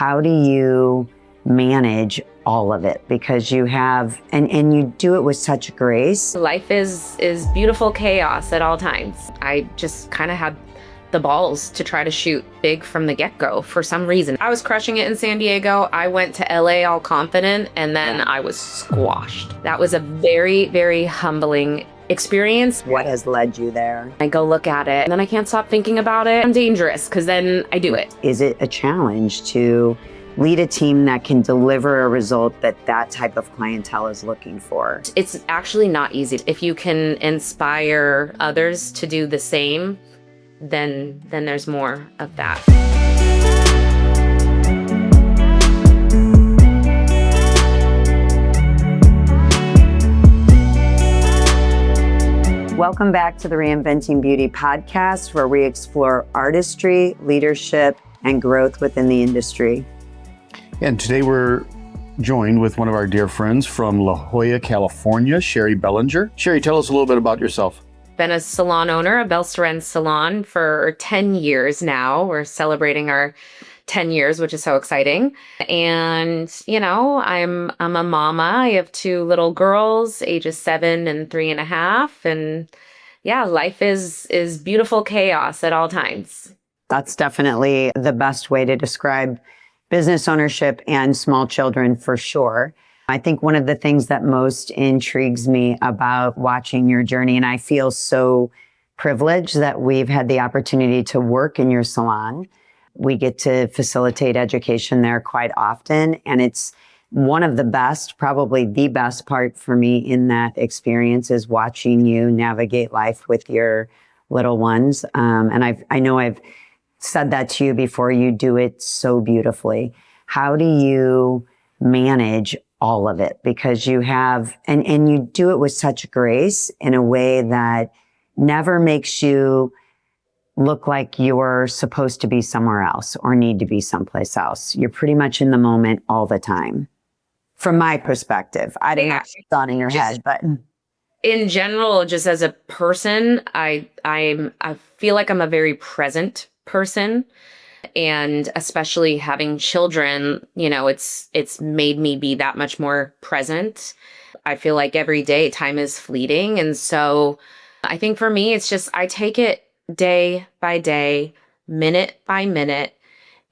How do you manage all of it? Because you have, and you do it with such grace. Life is beautiful chaos at all times. I just kind of had the balls to try to shoot big from the get-go for some reason. I was crushing it in San Diego. I went to LA all confident, and then I was squashed. That was a very, very humbling experience. What has led you there? I go look at it, and then I can't stop thinking about it. I'm dangerous, because then I do it. Is it a challenge to lead a team that can deliver a result that type of clientele is looking for? It's actually not easy. If you can inspire others to do the same, then there's more of that. Welcome back to the Reinventing Beauty Podcast, where we explore artistry, leadership, and growth within the industry. And today we're joined with one of our dear friends from La Jolla, California, Sherri Belanger. Sherri, tell us a little bit about yourself. Been a salon owner, a Belle Sirène salon for 10 years now. We're celebrating our 10 years, which is so exciting. And, I'm a mama. I have two little girls, ages 7 and 3.5. And yeah, life is beautiful chaos at all times. That's definitely the best way to describe business ownership and small children for sure. I think one of the things that most intrigues me about watching your journey, and I feel so privileged that we've had the opportunity to work in your salon. We get to facilitate education there quite often. And it's one of the best, probably the best part for me in that experience is watching you navigate life with your little ones. And I know I've said that to you before. You do it so beautifully. How do you manage all of it? Because you have, and you do it with such grace in a way that never makes you look like you're supposed to be somewhere else or need to be someplace else. You're pretty much in the moment all the time. From my perspective, I don't know what's on in your head, but in general, just as a person, I feel like I'm a very present person. And especially having children, it's made me be that much more present. I feel like every day time is fleeting. And so I think for me, it's just, I take it day by day, minute by minute.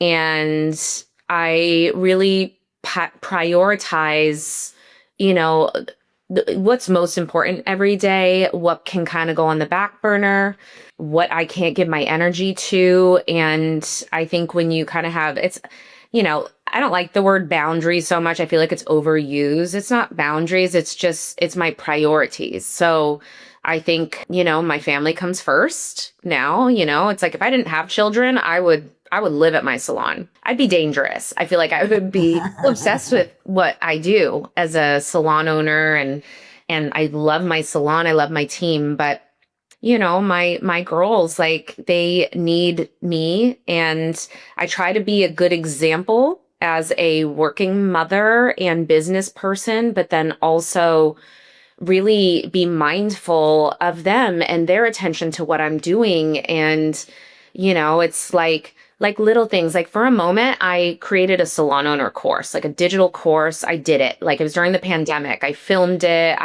And I really prioritize, what's most important every day, what can kind of go on the back burner, what I can't give my energy to. And I think when you kind of have, it's, I don't like the word boundaries so much. I feel like it's overused. It's not boundaries. It's my priorities. So I think, my family comes first now. It's like if I didn't have children, I would live at my salon. I'd be dangerous. I feel like I would be obsessed with what I do as a salon owner. And I love my salon. I love my team. But, my girls, like, they need me. And I try to be a good example as a working mother and business person, but then also really be mindful of them and their attention to what I'm doing. And, it's like little things. Like for a moment, I created a salon owner course, like a digital course. I did it. Like it was during the pandemic. I filmed it.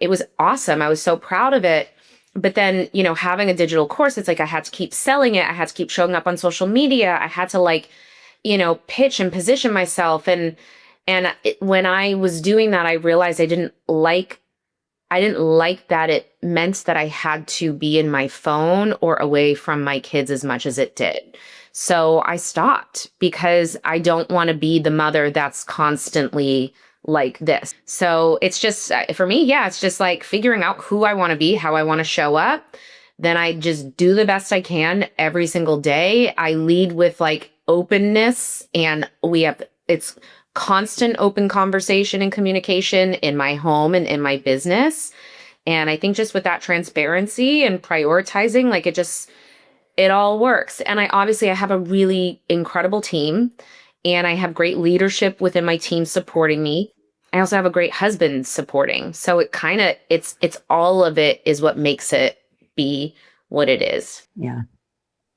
It was awesome. I was so proud of it. But then, having a digital course, it's like I had to keep selling it. I had to keep showing up on social media. I had to pitch and position myself. And when I was doing that, I realized I didn't like that it meant that I had to be in my phone or away from my kids as much as it did. So I stopped because I don't want to be the mother that's constantly like this. So it's just, for me, it's just like figuring out who I want to be, how I want to show up. Then I just do the best I can every single day. I lead with like openness, and it's constant open conversation and communication in my home and in my business. And I think just with that transparency and prioritizing, like it all works. And I have a really incredible team, and I have great leadership within my team supporting me. I also have a great husband supporting. So it's all of it is what makes it be what it is. Yeah,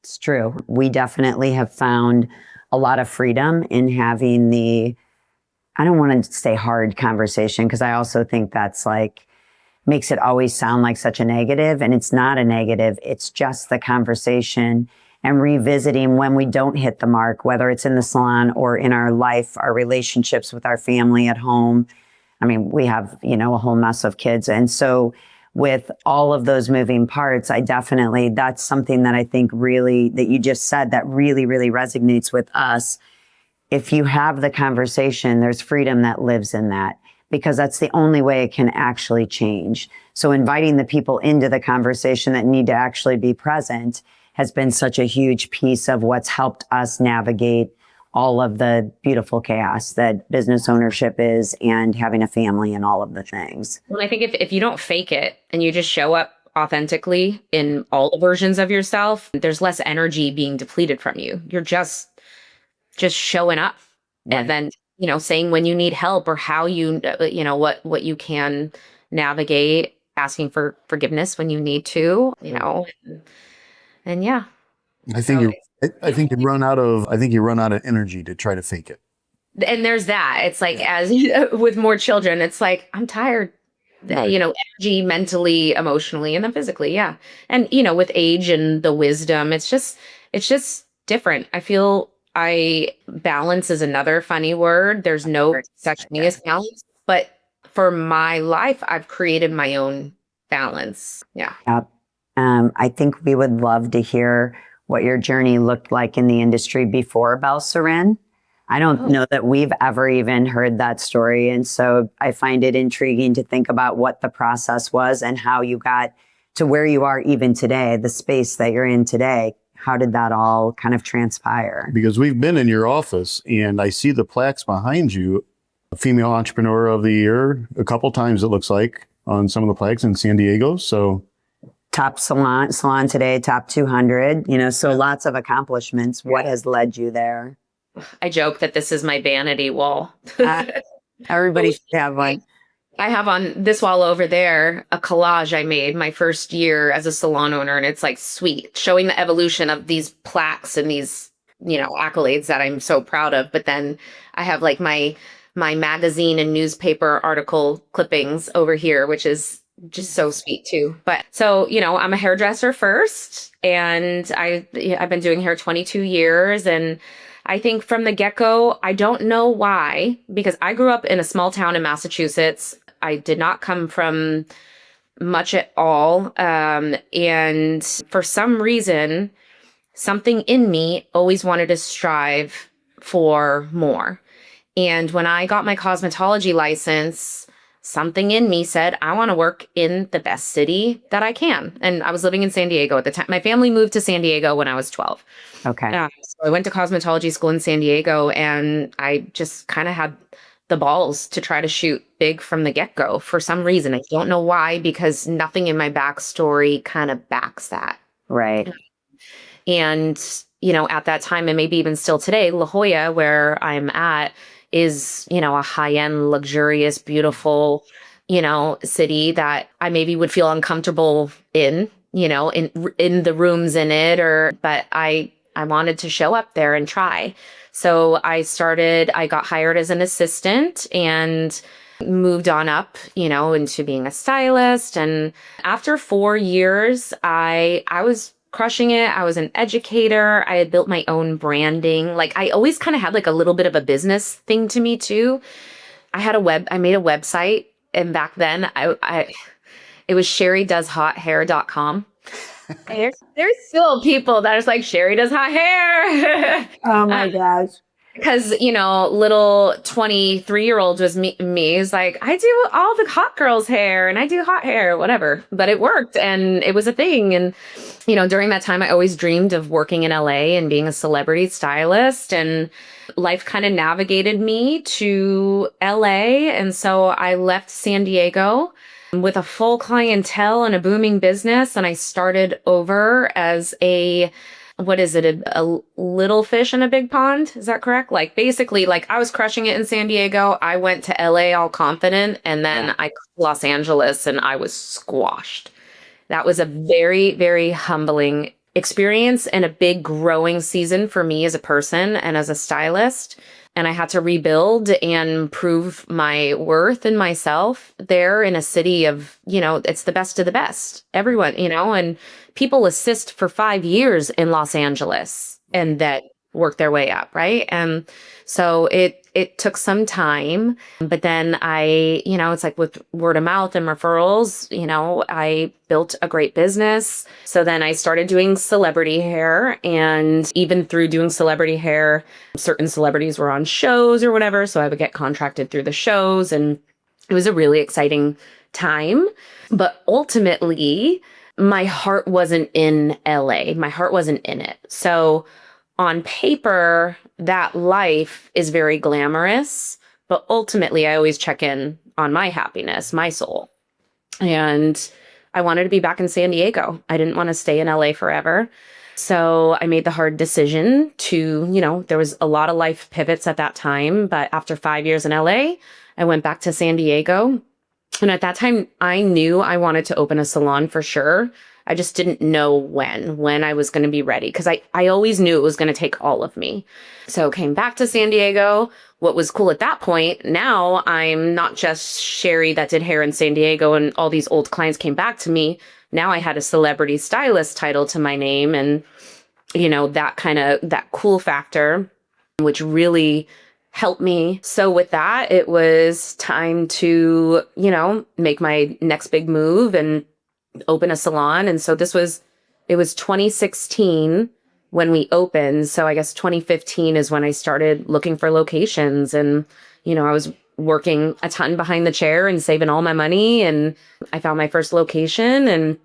it's true. We definitely have found a lot of freedom in having I don't want to say hard conversation, because I also think that's like, makes it always sound like such a negative, and it's not a negative. It's just the conversation and revisiting when we don't hit the mark, whether it's in the salon or in our life, our relationships with our family at home. I mean, we have, a whole mess of kids. And so with all of those moving parts, that's something that I think really, that you just said, that really, really resonates with us. If you have the conversation, there's freedom that lives in that, because that's the only way it can actually change. So inviting the people into the conversation that need to actually be present has been such a huge piece of what's helped us navigate all of the beautiful chaos that business ownership is, and having a family and all of the things. Well, I think if you don't fake it and you just show up authentically in all the versions of yourself, there's less energy being depleted from you. You're just showing up. Right. And then, saying when you need help, or how what you can navigate, asking for forgiveness when you need to, and yeah. I think you run out of energy to try to fake it. And there's that. It's like, as with more children, it's like, I'm tired, right. Energy, mentally, emotionally, and then physically. Yeah. And, with age and the wisdom, it's just different. I feel balance is another funny word. There's no such thing as balance, but for my life, I've created my own balance. Yeah. Yep. I think we would love to hear what your journey looked like in the industry before Belle Sirène. I don't know that we've ever even heard that story. And so I find it intriguing to think about what the process was and how you got to where you are even today, the space that you're in today. How did that all kind of transpire? Because we've been in your office and I see the plaques behind you, Female Entrepreneur of the Year, a couple times it looks like, on some of the plaques in San Diego. So top salon today, top 200, so lots of accomplishments. What has led you there? I joke that this is my vanity wall. Everybody should have one. I have on this wall over there a collage I made my first year as a salon owner. And it's like sweet, showing the evolution of these plaques and these, accolades that I'm so proud of. But then I have like my magazine and newspaper article clippings over here, which is just so sweet too. But so, I'm a hairdresser first, and I've been doing hair 22 years. And I think from the get-go, I don't know why, because I grew up in a small town in Massachusetts. I did not come from much at all. And for some reason, something in me always wanted to strive for more. And when I got my cosmetology license, something in me said, I want to work in the best city that I can. And I was living in San Diego at the time. My family moved to San Diego when I was 12. Okay. So I went to cosmetology school in San Diego, and I just kind of had the balls to try to shoot big from the get-go for some reason. I don't know why, because nothing in my backstory kind of backs that. Right. And, at that time, and maybe even still today, La Jolla, where I'm at, is, a high-end, luxurious, beautiful, city that I maybe would feel uncomfortable in the rooms in it, but I wanted to show up there and try. So I got hired as an assistant and moved on up, into being a stylist. And after 4 years, I was crushing it. I was an educator. I had built my own branding. Like, I always kind of had like a little bit of a business thing to me too. I made a website, and back then it was sherrydoesHotHair.com. There's still people that are like, Sherri does hot hair. Oh my gosh. Because, little 23-year-old was me is like, I do all the hot girls' hair and I do hot hair, whatever. But it worked, and it was a thing. And, during that time, I always dreamed of working in LA and being a celebrity stylist. And life kind of navigated me to LA. And so I left San Diego with a full clientele and a booming business. And I started over as a little fish in a big pond? Is that correct? Like, basically, like, I was crushing it in San Diego. I went to LA all confident, and then I Los Angeles, and I was squashed. That was a very, very humbling experience and a big growing season for me as a person and as a stylist. And I had to rebuild and prove my worth and myself there in a city of, it's the best of the best. Everyone, and people assist for 5 years in Los Angeles and that work their way up, right? And so it took some time, but then it's like with word of mouth and referrals, I built a great business. So then I started doing celebrity hair, and even through doing celebrity hair, certain celebrities were on shows or whatever. So I would get contracted through the shows, and it was a really exciting time. But ultimately, my heart wasn't in LA. My heart wasn't in it. So on paper, that life is very glamorous, but ultimately I always check in on my happiness, my soul. And I wanted to be back in San Diego. I didn't want to stay in LA forever. So I made the hard decision to, there was a lot of life pivots at that time, but after 5 years in LA, I went back to San Diego. And at that time, I knew I wanted to open a salon for sure. I just didn't know when I was going to be ready, because I always knew it was going to take all of me. So came back to San Diego. What was cool at that point, now I'm not just Sherri that did hair in San Diego and all these old clients came back to me. Now I had a celebrity stylist title to my name, and, that cool factor, which really helped me. So with that, it was time to, make my next big move and open a salon. And so it was 2016 when we opened. So I guess 2015 is when I started looking for locations, and, I was working a ton behind the chair and saving all my money. And I found my first location and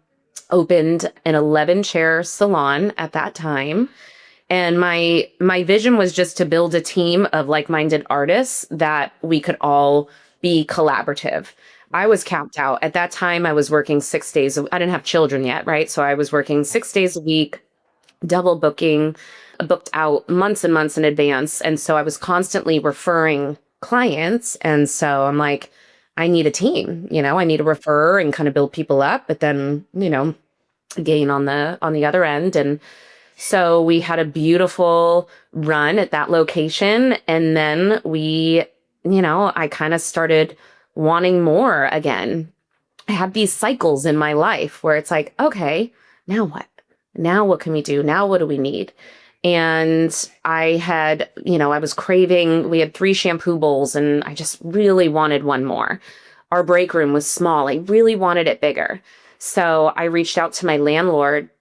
opened an 11-chair salon at that time. And my vision was just to build a team of like-minded artists that we could all be collaborative. I was capped out. At that time, I was working 6 days. I didn't have children yet, right? So I was working 6 days a week, double booking, booked out months and months in advance. And so I was constantly referring clients. And so I'm like, I need a team, I need to refer and kind of build people up, but then, gain on the other end. And so we had a beautiful run at that location. And then I kind of started wanting more again. I had these cycles in my life where it's like, okay, now what? Now what can we do? Now what do we need? And I had, I was craving, we had 3 shampoo bowls and I just really wanted one more. Our break room was small. I really wanted it bigger. So I reached out to my landlord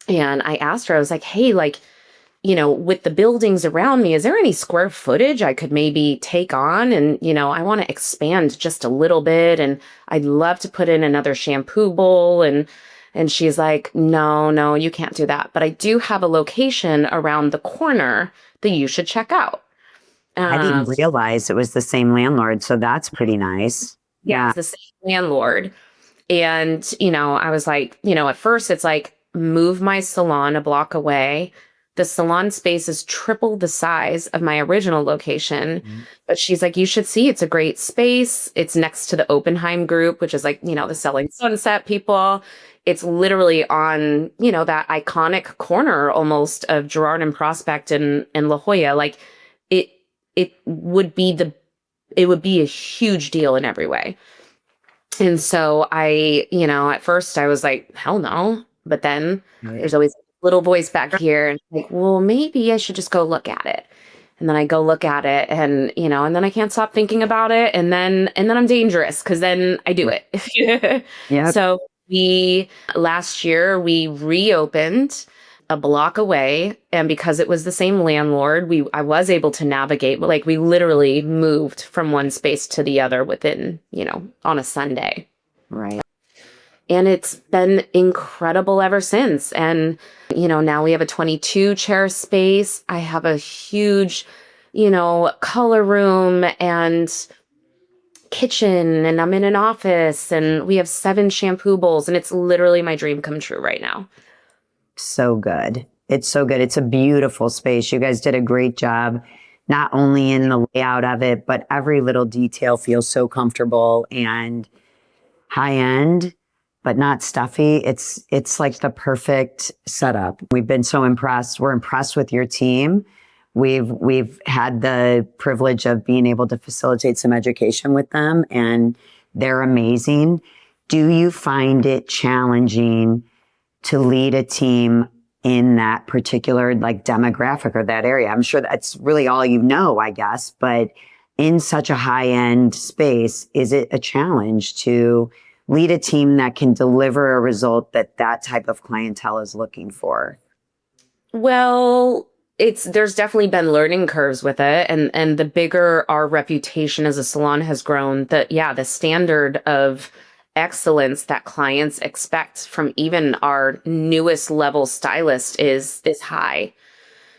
and I asked her, I was like, hey, with the buildings around me, is there any square footage I could maybe take on? And, I want to expand just a little bit, and I'd love to put in another shampoo bowl. And she's like, no, you can't do that. But I do have a location around the corner that you should check out. I didn't realize it was the same landlord. So that's pretty nice. Yeah, it's the same landlord. And, I was like, at first it's like, move my salon a block away. The salon space is triple the size of my original location. Mm-hmm. But she's like, you should see, it's a great space. It's next to the Oppenheim group, which is like, the Selling Sunset people. It's literally on, that iconic corner almost of Girard and Prospect and La Jolla. Like it would be a huge deal in every way. And so I, at first I was like, hell no. But then there's always a little voice back here and like, well, maybe I should just go look at it. And then I go look at it and, and then I can't stop thinking about it. And then I'm dangerous because then I do it. Yeah. So last year we reopened a block away. And because it was the same landlord, I was able to navigate, but like we literally moved from one space to the other within, on a Sunday. Right. And it's been incredible ever since. And, now we have a 22-chair space. I have a huge, color room and kitchen, and I'm in an office, and we have 7 shampoo bowls, and it's literally my dream come true right now. So good. It's so good. It's a beautiful space. You guys did a great job, not only in the layout of it, but every little detail feels so comfortable and high end. but not stuffy. It's like the perfect setup. We've been so impressed. We're impressed with your team. We've had the privilege of being able to facilitate some education with them, and they're amazing. Do you find it challenging to lead a team in that particular like demographic or that area? I'm sure that's really all you know, I guess, but in such a high-end space, is it a challenge to lead a team that can deliver a result that that type of clientele is looking for? Well, there's definitely been learning curves with it. And the bigger our reputation as a salon has grown, the standard of excellence that clients expect from even our newest level stylist is high.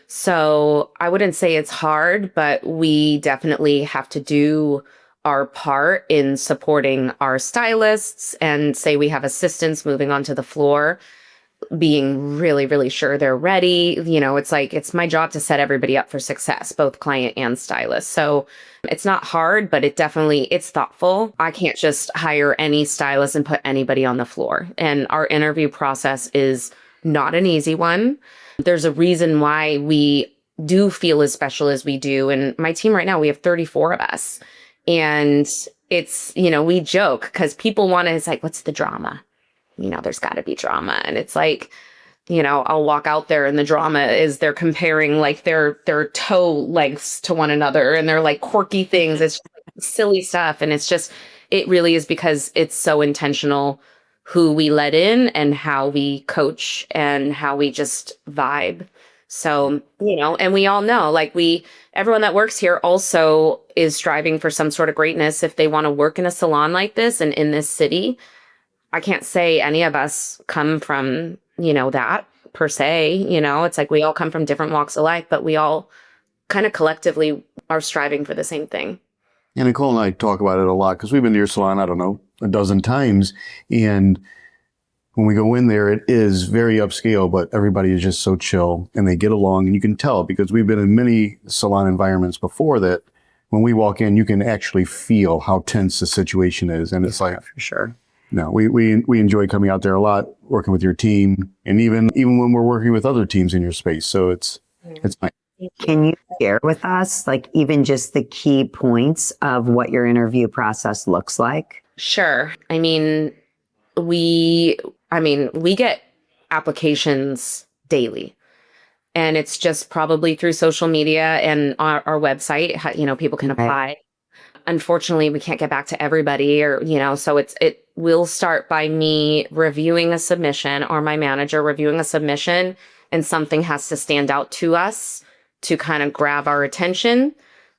So I wouldn't say it's hard, but we definitely have to do our part in supporting our stylists, and say we have assistants moving onto the floor, being really, really sure they're ready. It's my job to set everybody up for success, both client and stylist. So it's not hard, but it's thoughtful. I can't just hire any stylist and put anybody on the floor. And our interview process is not an easy one. There's a reason why we do feel as special as we do. And my team right now, we have 34 of us. And it's, we joke because people it's like, what's the drama? There's got to be drama. And it's like, I'll walk out there and the drama is they're comparing like their toe lengths to one another, and they're like quirky things. It's just like silly stuff. And it really is because it's so intentional who we let in and how we coach and how we just vibe. So, and we all know, everyone that works here also is striving for some sort of greatness if they want to work in a salon like this and in this city. I can't say any of us come from, that per se, it's like we all come from different walks of life, but we all kind of collectively are striving for the same thing. And Nicole and I talk about it a lot because we've been to your salon, I don't know, a dozen times. And when we go in there, it is very upscale, but everybody is just so chill and they get along. And you can tell because we've been in many salon environments before that when we walk in, you can actually feel how tense the situation is. And it's like, For sure. No, we enjoy coming out there a lot, working with your team, and even when we're working with other teams in your space. So it's nice. Can you share with us, even just the key points of what your interview process looks like? Sure. We get applications daily, and it's just probably through social media and our website, people can apply. Right. Unfortunately, we can't get back to everybody so it will start by me reviewing a submission or my manager reviewing a submission, and something has to stand out to us to kind of grab our attention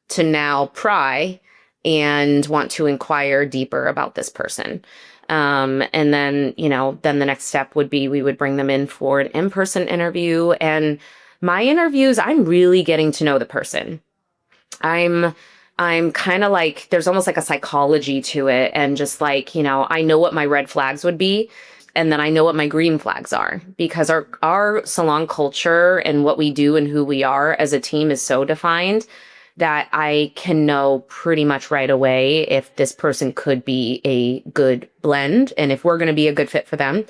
to now pry and want to inquire deeper about this person. And then the next step would be we would bring them in for an in-person interview. And my interviews, I'm really getting to know the person. I'm kind of there's almost like a psychology to it. And just I know what my red flags would be. And then I know what my green flags are, because our salon culture and what we do and who we are as a team is so defined that I can know pretty much right away if this person could be a good blend and if we're going to be a good fit for them.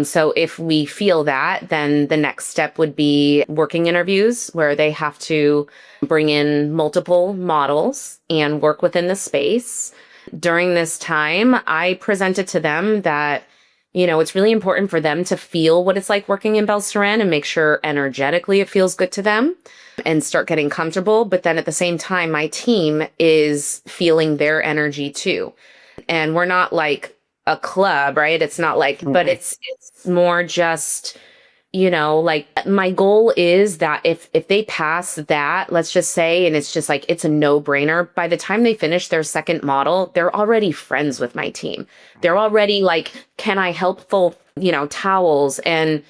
So if we feel that, then the next step would be working interviews where they have to bring in multiple models and work within the space. During this time, I presented to them that, it's really important for them to feel what it's like working in Belle Sirène and make sure energetically it feels good to them and start getting comfortable. But then at the same time, my team is feeling their energy too. And we're not like a club, right? It's not but it's more just, my goal is that if they pass that, let's just say, and it's just it's a no-brainer, by the time they finish their second model, they're already friends with my team. They're already can I help fold, towels? And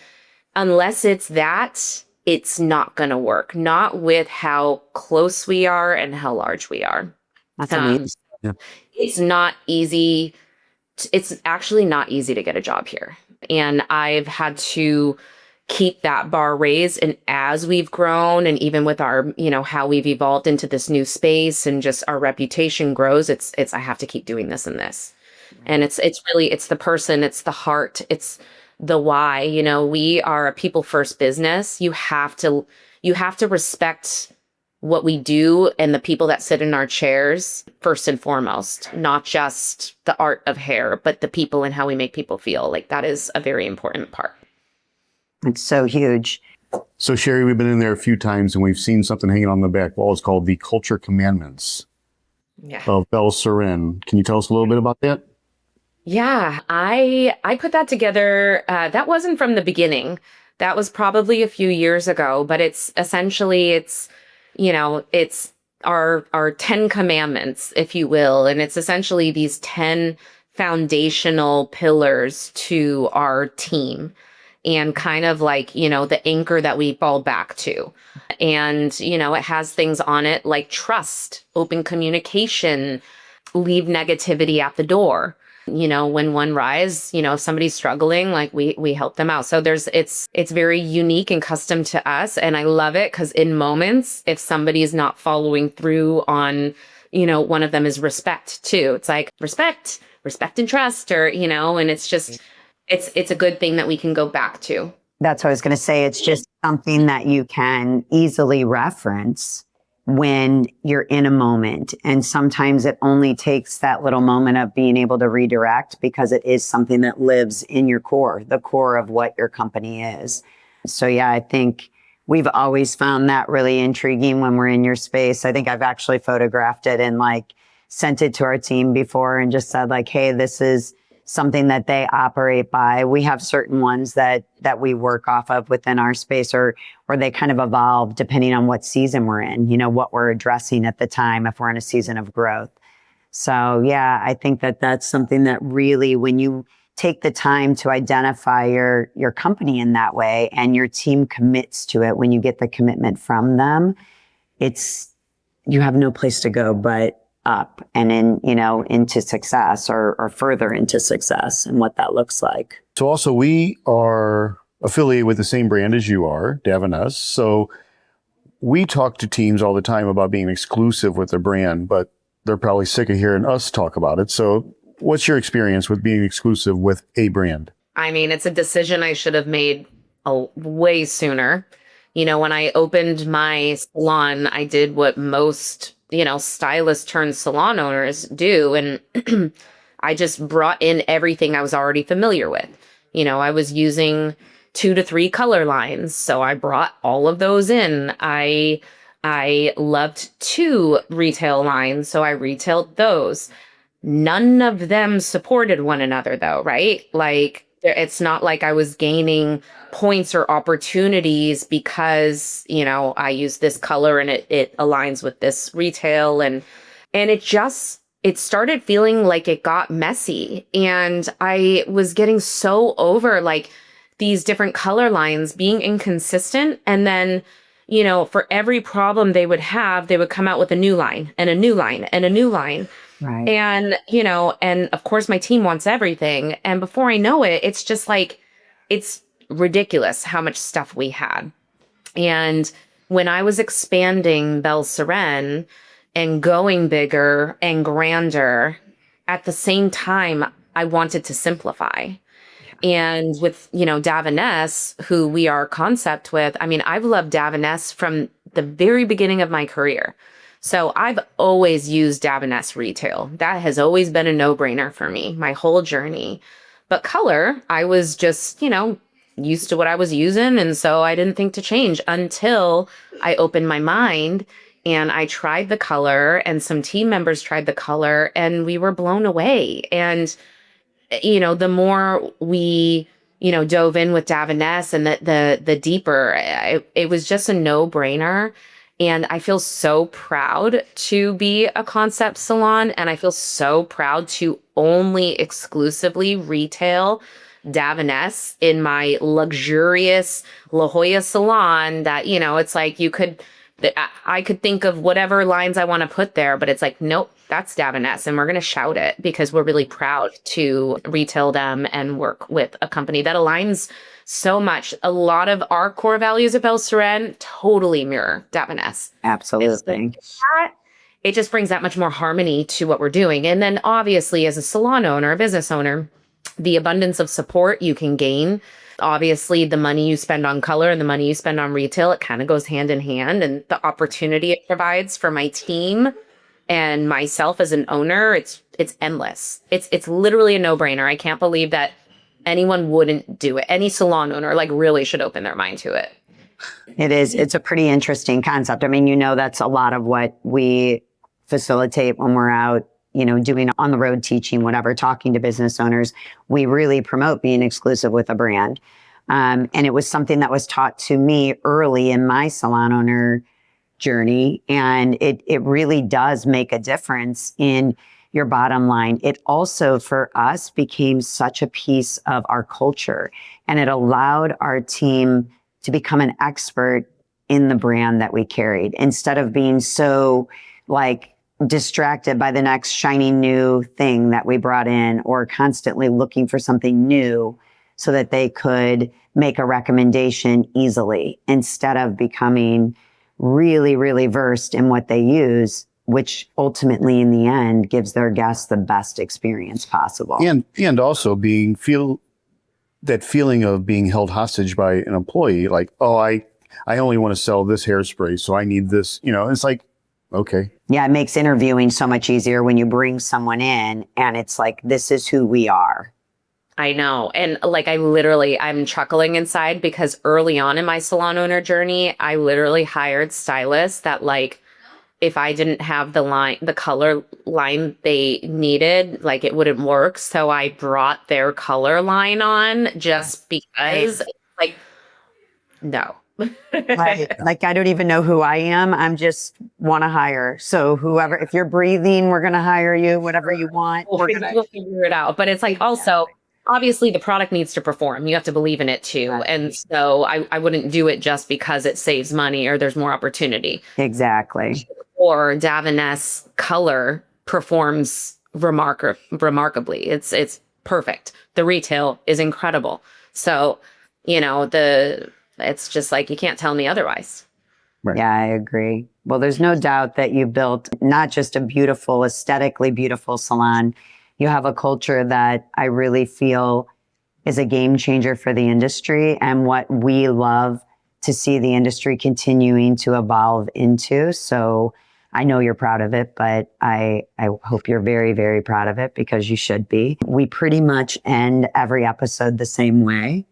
unless it's that, it's not going to work. Not with how close we are and how large we are. That's amazing. Yeah. It's not easy. It's actually not easy to get a job here. And I've had to keep that bar raised. And as we've grown, and even with our, how we've evolved into this new space and just our reputation grows, it's I have to keep doing this and this. And it's really, it's the person, it's the heart, it's the why. You know, we are a people first business. You have to respect what we do and the people that sit in our chairs first and foremost, not just the art of hair, but the people and how we make people feel. Like that is a very important part. It's so huge. So Sherri, we've been in there a few times and we've seen something hanging on the back wall. It's called the Culture Commandments of Belle Sirène. Can you tell us a little bit about that? Yeah, I put that together. That wasn't from the beginning. That was probably a few years ago, but it's essentially, it's our 10 commandments, if you will. And it's essentially these 10 foundational pillars to our team and kind of like, the anchor that we fall back to. And, it has things on it like trust, open communication, leave negativity at the door. When one rise, if somebody's struggling, like we help them out. So it's very unique and custom to us. And I love it because in moments, if somebody is not following through on, one of them is respect too. It's like respect and trust, or, and it's just, it's a good thing that we can go back to. That's what I was going to say. It's just something that you can easily reference when you're in a moment. And sometimes it only takes that little moment of being able to redirect because it is something that lives in your core, the core of what your company is. So yeah, I think we've always found that really intriguing when we're in your space. I think I've actually photographed it and like sent it to our team before and just said like, hey, this is something that they operate by. We have certain ones that we work off of within our space, or they kind of evolve depending on what season we're in, what we're addressing at the time, if we're in a season of growth. So yeah, I think that that's something that really, when you take the time to identify your company in that way and your team commits to it, when you get the commitment from them, you have no place to go but up and into success or further into success, and what that looks like. So also we are affiliated with the same brand as you are, Davines. So we talk to teams all the time about being exclusive with their brand, but they're probably sick of hearing us talk about it. So what's your experience with being exclusive with a brand? I mean, it's a decision I should have made way sooner. When I opened my salon, I did what most stylist turned salon owners do. And I just brought in everything I was already familiar with. I was using 2 to 3 color lines. So I brought all of those in. I loved 2 retail lines. So I retailed those. None of them supported one another though, right? Like it's not like I was gaining points or opportunities because, I use this color and it aligns with this retail. And it started feeling like it got messy. And I was getting so over like these different color lines being inconsistent. And then, for every problem they would have, they would come out with a new line and a new line and a new line. Right. And, and of course my team wants everything. And before I know it, it's just like, it's ridiculous how much stuff we had. And when I was expanding Belle Sirène and going bigger and grander, at the same time, I wanted to simplify. And with, Davines, who we are concept with, I mean, I've loved Davines from the very beginning of my career. So I've always used Davines retail. That has always been a no-brainer for me, my whole journey. But color, I was just, used to what I was using. And so I didn't think to change until I opened my mind and I tried the color and some team members tried the color and we were blown away. And, the more we, dove in with Davines and the deeper, it was just a no-brainer. And I feel so proud to be a concept salon. And I feel so proud to only exclusively retail Davines in my luxurious La Jolla salon that, it's like I could think of whatever lines I want to put there, but it's like, nope, that's Davines. And we're going to shout it because we're really proud to retail them and work with a company that aligns so much. A lot of our core values at Belle Sirène totally mirror Davines. Absolutely. it just brings that much more harmony to what we're doing. And then obviously as a salon owner, a business owner, the abundance of support you can gain. Obviously, the money you spend on color and the money you spend on retail, it kind of goes hand in hand. And the opportunity it provides for my team and myself as an owner, it's endless. It's literally a no-brainer. I can't believe that anyone wouldn't do it. Any salon owner really should open their mind to it. It is. It's a pretty interesting concept. I mean, that's a lot of what we facilitate when we're out, doing on the road teaching, whatever, talking to business owners. We really promote being exclusive with a brand. And it was something that was taught to me early in my salon owner journey. And it really does make a difference in your bottom line. It also, for us, became such a piece of our culture. And it allowed our team to become an expert in the brand that we carried, instead of being so distracted by the next shiny new thing that we brought in, or constantly looking for something new so that they could make a recommendation easily, instead of becoming really, really versed in what they use, which ultimately in the end gives their guests the best experience possible. And also that feeling of being held hostage by an employee, I only want to sell this hairspray, so I need this, it's okay. Yeah, it makes interviewing so much easier when you bring someone in and it's this is who we are. I know. And I'm chuckling inside because early on in my salon owner journey, I literally hired stylists that if I didn't have the color line they needed, it wouldn't work. So I brought their color line on just because no. Right. I don't even know who I am. I'm just want to hire. So whoever, if you're breathing, we're going to hire you, whatever you want. We'll figure it out. But it's also, obviously the product needs to perform. You have to believe in it too. Right. And so I wouldn't do it just because it saves money or there's more opportunity. Exactly. Or Davines color performs remarkably. It's perfect. The retail is incredible. So, it's just you can't tell me otherwise. Right. Yeah, I agree. Well, there's no doubt that you built not just a beautiful, aesthetically beautiful salon. You have a culture that I really feel is a game changer for the industry, and what we love to see the industry continuing to evolve into. So I know you're proud of it, but I hope you're very, very proud of it, because you should be. We pretty much end every episode the same way.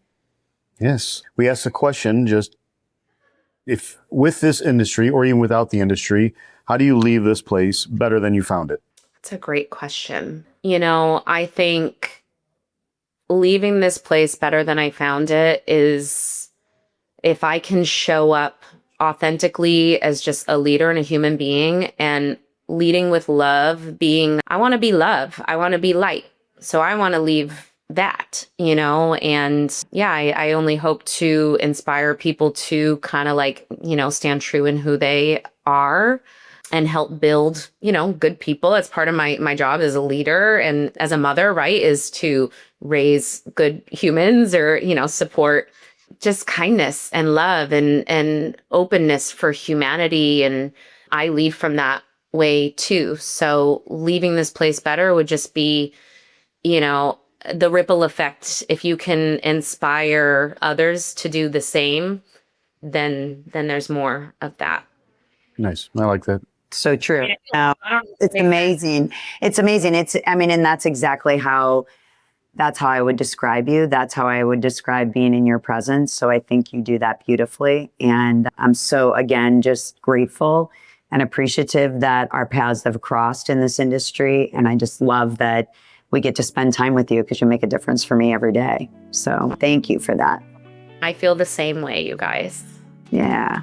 Yes. We asked the question, just if with this industry or even without the industry, how do you leave this place better than you found it? That's a great question. I think leaving this place better than I found it is if I can show up authentically as just a leader and a human being, and leading with love, I want to be love. I want to be light. So I want to leave that, and yeah, I only hope to inspire people to kind of stand true in who they are and help build, good people. It's part of my job as a leader and as a mother, right, is to raise good humans, or, support just kindness and love and openness for humanity. And I leave from that way too. So leaving this place better would just be, the ripple effect. If you can inspire others to do the same, then there's more of that. Nice. I like that. So true. It's amazing. It's amazing. And that's exactly that's how I would describe you. That's how I would describe being in your presence. So I think you do that beautifully. And I'm so, again, just grateful and appreciative that our paths have crossed in this industry. And I just love that we get to spend time with you, because you make a difference for me every day. So thank you for that. I feel the same way, you guys. Yeah.